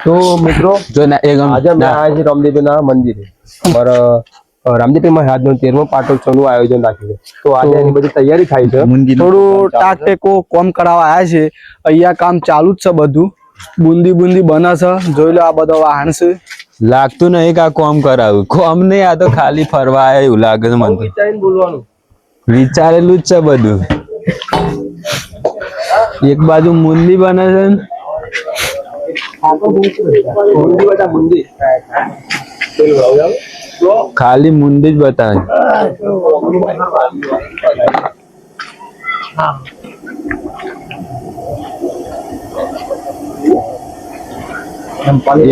तो मित्रों जो आज मैं आया छे रामदेवना मंदिर और रामदेव महाराज नो 13मो पाटोत्सवનું આયોજન રાખ્યું છે। તો આજે એની બધી તૈયારી થાય છે, થોડું ટાક ટેકો કોમ કરાવવા આયા છે। અહીંયા કામ ચાલુ જ છે, બધું બુંદી બુંદી બને છે। જોઈ લો આ બધો વાહન છે, લાગતું નહીં કે આ કોમ કરાવું, કોમ નહીં, આ તો ખાલી ફરવા આયા એવું લાગે છે મને। વિચારીને બોલવાનું, વિચારેલું જ છે બધું। એક બાજુ મુંદી બને છે, ખાલી મુંદી જ બતાવે।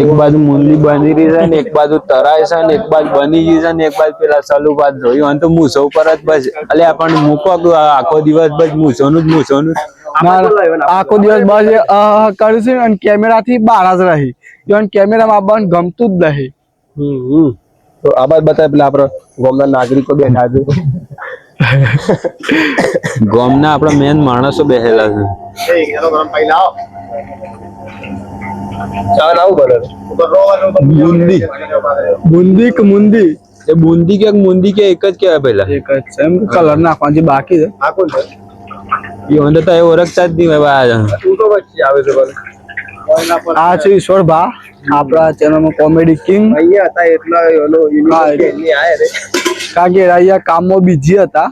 એક બાજુ મુંદી બની રહી છે ને એક બાજુ તરાય છે ને એક બાજુ બની ગઈ છે ને એક બાજુ પેલા સલુપાત જોયું અને તો મૂસો ઉપર જ બસ એટલે આપણને મૂકો આખો દિવસ બસ મૂસોનું જ આખો દિવસ બસ કરશે અને કેમેરાથી બહાર જ રહી, ઈવન કેમેરામાં આપણને ગમતું જ નહીં। તો આ બાદ બતાવે પેલા આપણા ગામના નાગરિકો બેઠા છે, ગામના આપણા મેન માણસો બેઠેલા છે। બુંદી બુંદી કે મુંદી, એ બુંદી કે મુંદી કે એક જ કહેવાય પેલા, એક જ છે એમ કલર નાખવાનો જે બાકી છે। એ અંદર તો એ ઓળખતા જ નહીં હવે આ છે ઈશ્વર ભા, આપણા ચેનલમાં કોમેડી કિંગ અહીંયા હતા એટલા કારણ કે અહીંયા કામમાં બીજી હતા।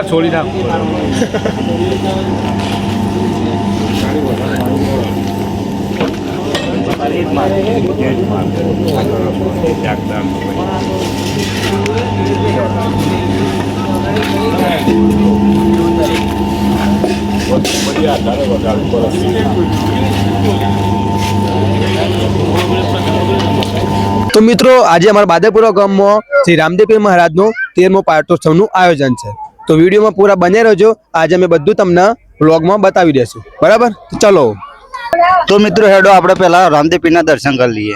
છોડી નાખ तो मित्रों आज हमारे बादरपुरा गाम में श्री रामदेव महाराज नो 13मो पाटोत्सव आयोजन है। तो वीडियो में पूरा बने रहो, आज अमे बधुं तमने व्लॉग में बतावी देशुं, बराबर। तो चलो तो मित्रों हेडो आपणे पहला रामदेव पीर दर्शन कर लीए।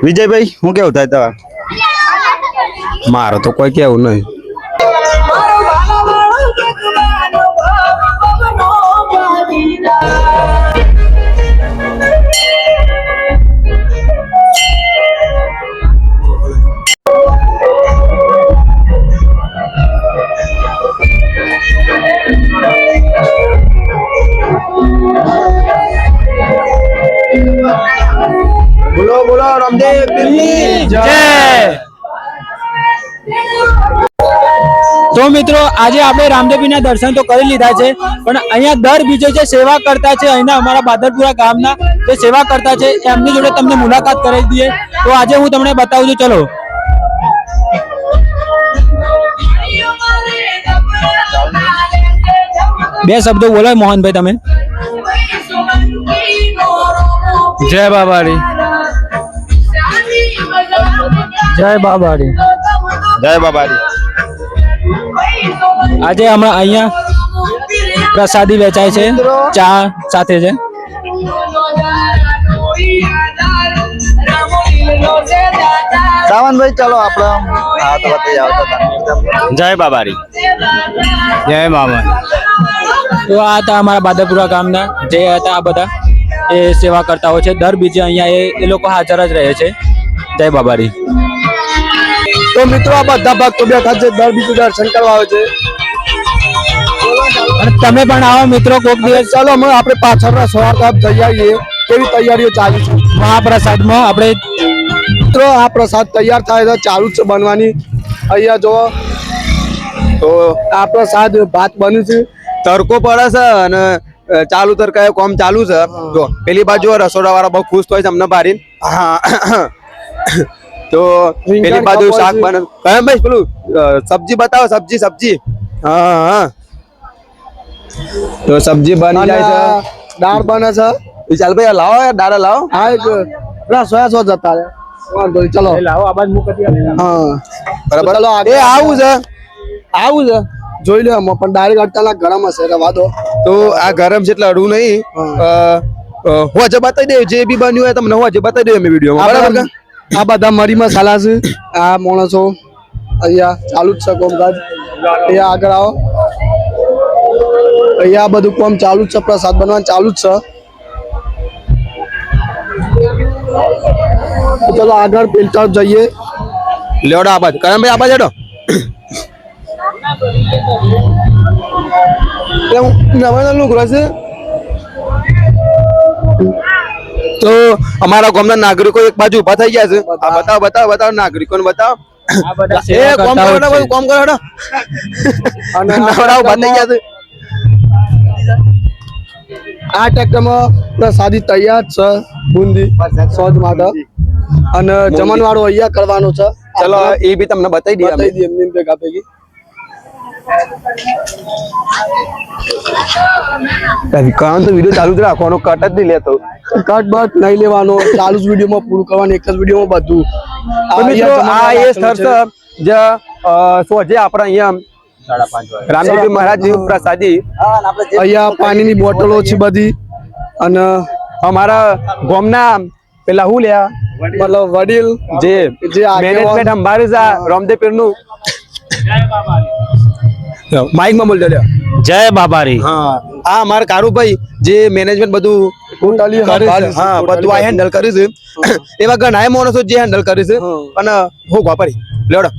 विजय भाई हूँ केवुं थाय तमारे? मारो तो कोई केवुं नहीं। बोलो बोलो रामदेव पीर की जय। तो मित्रों आज आपणे रामदेव पीर दर्शन तो करी लीधा छे, पण अहींया दर बीजे जे सेवा करता छे अहींना अमारा बादरपुरा गामना जे सेवा करता छे एमनी जोडे तमने मुलाकात करावी दीए। तो आज हूँ तमने बतावुं छुं, चलो। बे शब्दों बोलो मोहन भाई तमे। जय बाबारी, जय बाबारी, जय बाबारी। आज हमारा अहींया प्रसादी वेचाय छे, चा साथे छे। सावन भाई चलो आपड़ा हाथ वते आवता था। जय बाबारी, जय बाबा। तो आ था हमारा बादरपुरा गामना जे हता आ बधा ए सेवा करता हो छे, दर बीजे अहींया ए लोको हाजर ज रहे छे। जय बाबारी। तो मित्रों आ बधा भक्तो बैठा छे, दर बीजे दर्शन करवा आवे छे। અને તમે પણ આવો મિત્રો કોક દિવસ। चलो हम आपणे पाछळना सवार तरफ जई आવીએ, केवी तैयारीओ चालू छे મહાપ્રસાદમાં આપણે मित्रों आ प्रसाद तैयार थाय छे, चालू छे बनवानी। अहींया जो तो आ प्रसाद भात बने छे, तड़को पड़े छे अने चालू तड़का काम चालू छे। जो पेली बाजू रसोड़ा वाळा बहुत खुश थाय छे अमने बारीन। तो पेली बाजू शाक बने कहे भाई पेलू सब्जी बताओ, सब्जी सब्जी। हाँ हाँ तो सब्जी बनी जाए छे, दाळ बने छे વિશાલભાઈ લાવો યાર દાડા લાવો. હા એક પેલા 100 જતા રહ્યા વાંધો નહીં ચલો લાવો આ બાજુ મુકતી હા બરાબર. ચલો એ આવું છે જોઈ લો આમાં પણ ડાયરેક્ટ અડતાલા ગરમ હશે રવા દો તો આ ગરમ છે એટલે અડવું નહીં. હું આજે બતાવી દઉં જે બી બન્યું હોય તમને હું આજે બતાવી દઉં અમે વિડીયોમાં બરાબર કે? આ બધા મરી મસાલા છે આ માણસો અહીંયા ચાલુ જ છે કોમકાજ અહીંયા આગળ આવો અહીંયા બધું કામ ચાલુ જ છે પ્રસાદ બનવાનું ચાલુ જ છે તો ચલો આગળ પેલ તરફ જઈએ લેવડો આ બાજુ કરણભાઈ આ બાજુ હેડો. નવા લુગડો છે તો અમારા ગામના નાગરિકો એક બાજુ ઉભા થઈ ગયા છે. આ બતાવો નાગરિકોને બતાવો. એ કોમ કરો બધું કોમ કરો અને નવરા ઉભા થઈ ગયા છે. આ ટ્રેક્ટરમાં પ્રસાદી તૈયાર છે બુંદી સોજ માટે અને જમણવાળો અહીંયા કરવાનો છે ચલો એ બી તમને બતાવી દઈએ અમે. બતાવી દઈએ એમની ભેગા ભેગી કારણ તો વિડીયો ચાલુ જ રાખવાનો કટ જ નહીં લેતો. કટ બટ નહીં લેવાનો ચાલુ જ વિડીયોમાં પૂરું કરવાનું એક જ વિડીયોમાં બધું તો મિત્રો આ એ સ્થળ છે જ્યાં સોજે આપણે અહીંયા રામદેવજી મહારાજની પ્રસાદી અહીંયા પાણીની બોટલો છે બધી અને અમારા ગામના પેલા હું લ્યા મતલબ વડીલ જે જે આગેવાન મેનેજમેન્ટ સંભાળે છે રામદેવ પીરનું માઇકમાં બોલજો લ્યો. જય બાબારી. હા આ અમારા કારુભાઈ જે મેનેજમેન્ટ બધું ટોટલી કરે છે. હા બધું આ હેન્ડલ કરે છે. એવા ઘણા માણસો જે હેન્ડલ કરે છે પણ હું વાપરી લેવડો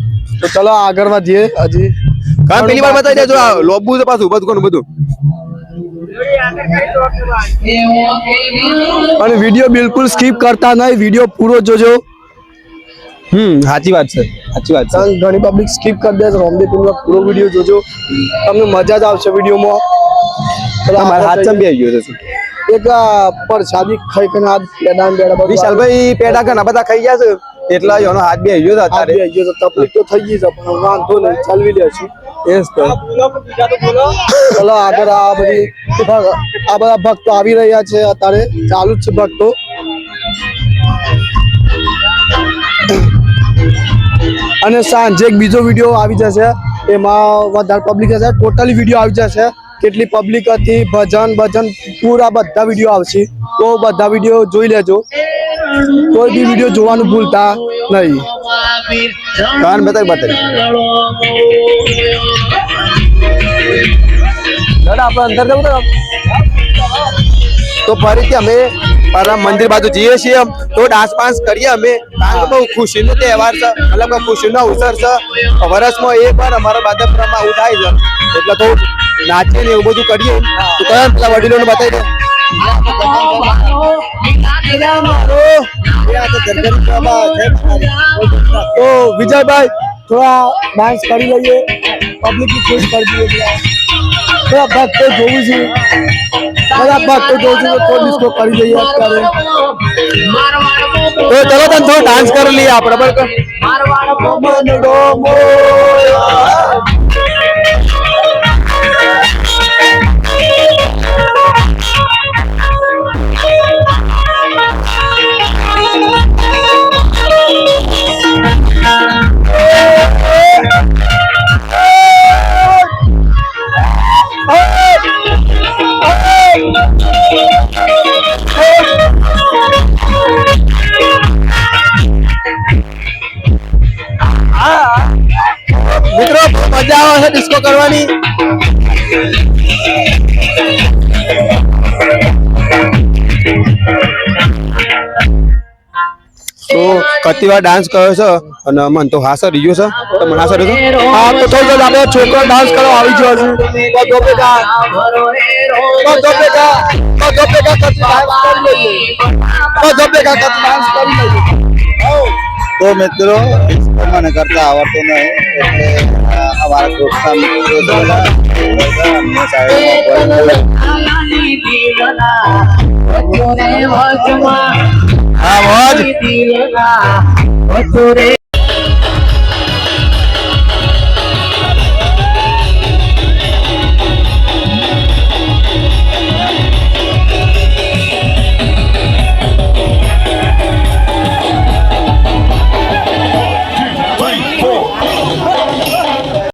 તો ચલો આગળ વધીએ હજી પેલી વાર બતાવી દેજો આ લોબુ છે પાછું બધું બધું. અને વિડીયો બિલકુલ સ્કીપ કરતા નહીં વિડીયો પૂરો જોજો સાચી વાત છે કારણ ઘણી પબ્લિક સ્કીપ કરી દે છે રામદેવપીરનો પૂરો વિડીયો જોજો તમને મજા જ આવશે વિડીયોમાં તમારા હાથ ચંબી આવી ગયો છે. એક પ્રસાદી ખાઈ ખાઈને હાથ પેડા ને બેડા બધું વિશાલભાઈ પેડા ઘણા બધા ખાઈ ગયા છે એટલે એનો હાથ બી આવી ગયો છે હાથ અત્યારે. બી આવી ગયો છે તકલીફ તો થઈ ગઈ છે પણ વાંધો નહીં ચાલવી લેશું એ જ તો. ચલો આગળ આ બધા ભક્તો આવી રહ્યા છે અત્યારે ચાલુ જ છે ભક્તો અને સાંજે એક બીજો વિડીયો આવી જશે એમાં વધારે પબ્લિક હશે ટોટલી વિડીયો આવી જશે કેટલી પબ્લિક હતી ભજન પૂરા બધા વિડીયો આવશે તો બધા વિડીયો જોઈ લેજો કોઈ બી વિડીયો જોવાનું ભૂલતા નહીં કાન બતાવી દાદા આપણે અંદર જવું તો ફરીથી અમે મંદિર બાજુ જઈએ છીએ તો ડાન્સ બાન્સ કરીએ અમે કારણ કે બહુ ખુશીનો તહેવાર છે મતલબ કે ખુશીનો અવસર છે વર્ષમાં એક વાર અમારા બાદપુરામાં આવું થાય છે એટલે તો નાચીએ ને એવું બધું કરીએ તો કયા પેલા વડીલોને બતાવી દે તો વિજયભાઈ થોડા ડાન્સ કરી લઈએ પબ્લિક ની ખુશ કરી દઈએ થોડા ભક્તો જોવું છે બધા ભક્તો જોવું છે તો ડિસ્કો કરી લઈએ અત્યારે તો ચલો તને થોડો ડાન્સ કરી લઈએ આપણે બરાબર મિત્રો મજા આવે છે ડિસ્કો કરવાની તો કતિવાર ડાન્સ કર્યો છે અને મન તો હાસર રહ્યો છે તો મને હાસર રહ્યો હા તો થોડો આપણે છોકરો ડાન્સ કરવા આવી ગયો છે બધો ભેગા ડાન્સ કરી લઈએ તો મિત્રો મને કરતા આવડતું નહીં એટલે અમારા ગ્રુપના મિત્રો હા મોજ